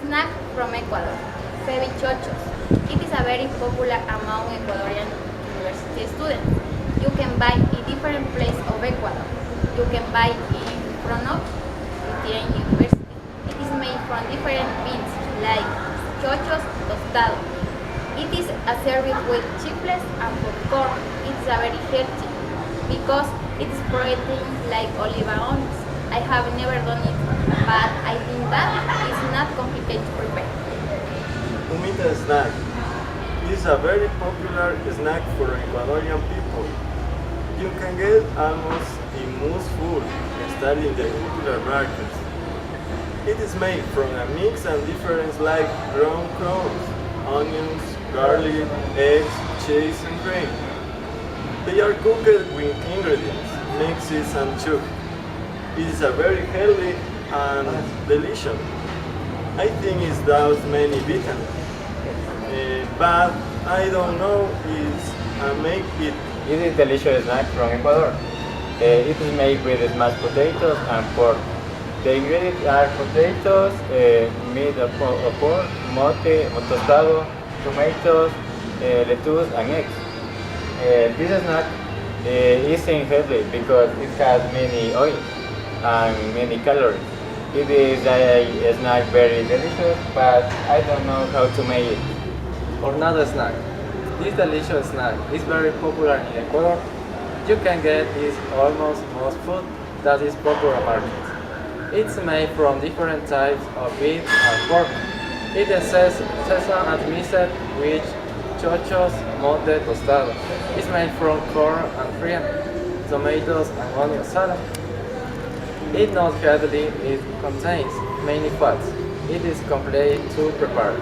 snack from Ecuador, cevichochos. It is a very popular among Ecuadorian university students. You can buy in different places of Ecuador. You can buy in front of Cristian University. It is made from different beans like chochos tostado. It is a service with chicles and popcorn. It's a very healthy because it is protein like olive oils. I have never done it, but I think that it's not complicated to prepare. Humita snack is a very popular snack for Ecuadorian people. You can get almost in most food style in the popular markets. It is made from a mix and difference like ground corn, onions, garlic, eggs, cheese, and cream. They are cooked with ingredients, mixes and chopped. It is a very healthy and delicious. I think it does many vitamins, but I don't know if I make it. It is delicious snack from Ecuador. It is made with mashed potatoes and pork. The ingredients are potatoes, meat of pork, mote, tostado, tomatoes, lettuce, and eggs. This snack isn't healthy because it has many oil and many calories. It is a snack very delicious, but I don't know how to make it. Hornado snack. This delicious snack is very popular in Ecuador. You can get it almost most food that is popular market. It's made from different types of beef and pork. It is sesame and mixed with chochos, mote, tostado. It's made from corn and cream, tomatoes and onion salad. It's not healthy, it contains many fats. It is complicated to prepare.